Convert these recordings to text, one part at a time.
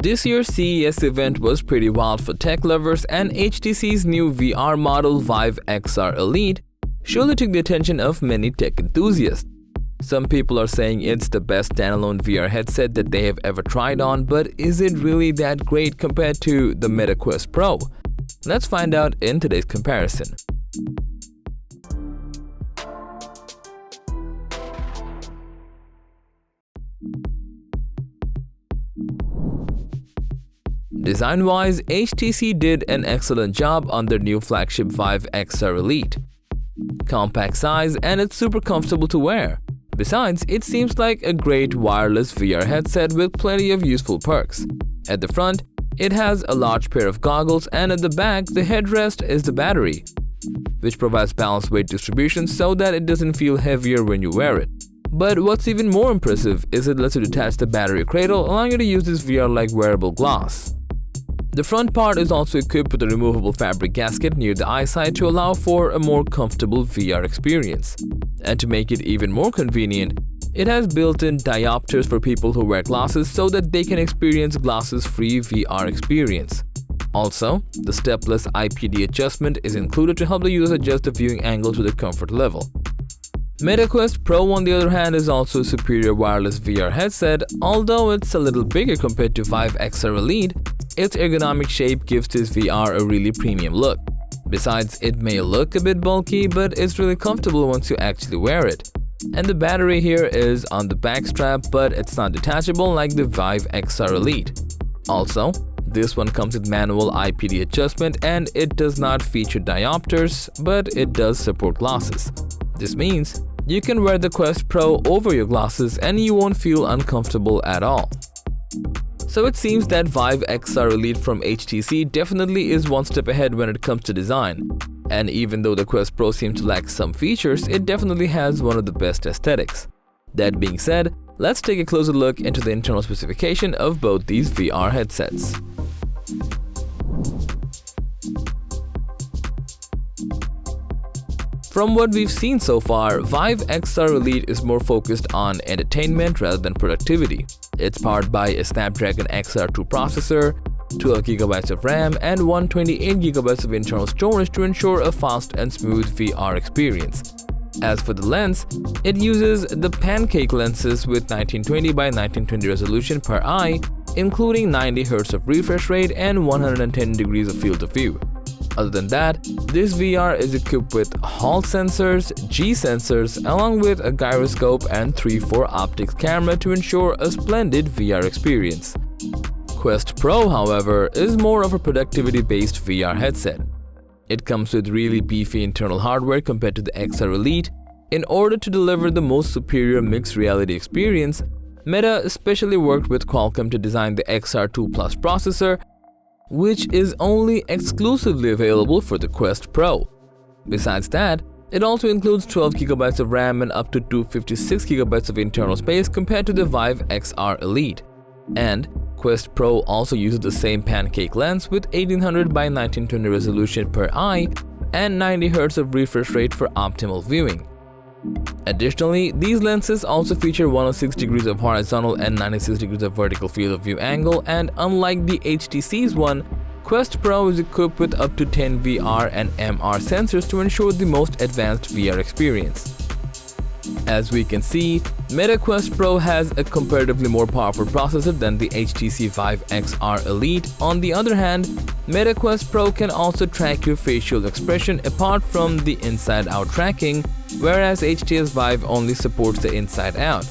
This year's CES event was pretty wild for tech lovers, and HTC's new VR model Vive XR Elite surely took the attention of many tech enthusiasts. Some people are saying it's the best standalone VR headset that they have ever tried on, but is it really that great compared to the MetaQuest-Pro? Let's find out in today's comparison. Design-wise, HTC did an excellent job on their new flagship Vive XR Elite. Compact size, and it's super comfortable to wear. Besides, it seems like a great wireless VR headset with plenty of useful perks. At the front, it has a large pair of goggles, and at the back, the headrest is the battery, which provides balanced weight distribution so that it doesn't feel heavier when you wear it. But what's even more impressive is it lets you detach the battery cradle, allowing you to use this VR-like wearable glass. The front part is also equipped with a removable fabric gasket near the eyesight to allow for a more comfortable VR experience. And to make it even more convenient, it has built-in diopters for people who wear glasses so that they can experience glasses-free VR experience. Also, the stepless IPD adjustment is included to help the user adjust the viewing angle to their comfort level. MetaQuest-Pro, on the other hand, is also a superior wireless VR headset. Although it's a little bigger compared to Vive XR Elite, its ergonomic shape gives this VR a really premium look. Besides, it may look a bit bulky, but it's really comfortable once you actually wear it. And the battery here is on the back strap, but it's not detachable like the Vive XR Elite. Also, this one comes with manual IPD adjustment, and it does not feature diopters, but it does support glasses. This means you can wear the Quest Pro over your glasses and you won't feel uncomfortable at all. So it seems that Vive XR Elite from HTC definitely is one step ahead when it comes to design. And even though the Quest Pro seems to lack some features, it definitely has one of the best aesthetics. That being said, let's take a closer look into the internal specification of both these VR headsets. From what we've seen so far, Vive XR Elite is more focused on entertainment rather than productivity. It's powered by a Snapdragon XR2 processor, 12GB of RAM, and 128GB of internal storage to ensure a fast and smooth VR experience. As for the lens, it uses the pancake lenses with 1920 by 1920 resolution per eye, including 90Hz of refresh rate and 110 degrees of field of view. Other than that, this VR is equipped with Hall sensors, G sensors, along with a gyroscope and 3/4 optics camera to ensure a splendid VR experience. Quest Pro, however, is more of a productivity-based VR headset. It comes with really beefy internal hardware compared to the XR Elite. In order to deliver the most superior mixed reality experience, Meta especially worked with Qualcomm to design the XR2 Plus processor, which is only exclusively available for the Quest Pro. Besides that, it also includes 12GB of RAM and up to 256GB of internal space compared to the Vive XR Elite. And Quest Pro also uses the same pancake lens with 1800 by 1920 resolution per eye and 90Hz of refresh rate for optimal viewing. Additionally, these lenses also feature 106 degrees of horizontal and 96 degrees of vertical field of view angle, and unlike the HTC's one, Quest Pro is equipped with up to 10 VR and MR sensors to ensure the most advanced VR experience. As we can see, MetaQuest-Pro has a comparatively more powerful processor than the HTC Vive XR Elite. On the other hand, MetaQuest-Pro can also track your facial expression apart from the inside-out tracking, whereas HTC Vive only supports the inside-out.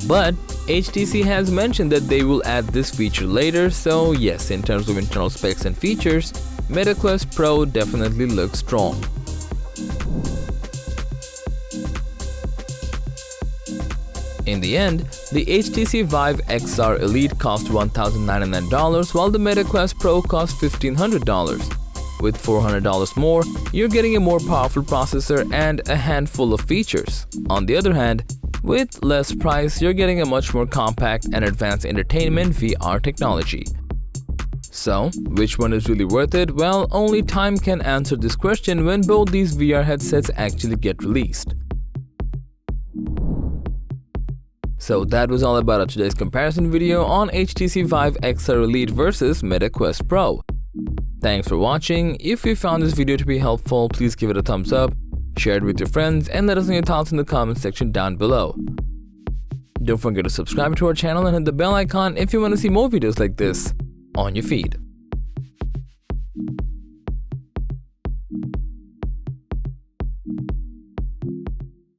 But HTC has mentioned that they will add this feature later, so yes, in terms of internal specs and features, MetaQuest-Pro definitely looks strong. In the end, the HTC Vive XR Elite cost $1,099 while the MetaQuest-Pro cost $1,500. With $400 more, you're getting a more powerful processor and a handful of features. On the other hand, with less price, you're getting a much more compact and advanced entertainment VR technology. So, which one is really worth it? Well, only time can answer this question when both these VR headsets actually get released. So that was all about today's comparison video on HTC Vive XR Elite versus MetaQuest-Pro. Thanks for watching. If you found this video to be helpful, please give it a thumbs up, share it with your friends, and let us know your thoughts in the comment section down below. Don't forget to subscribe to our channel and hit the bell icon if you want to see more videos like this on your feed.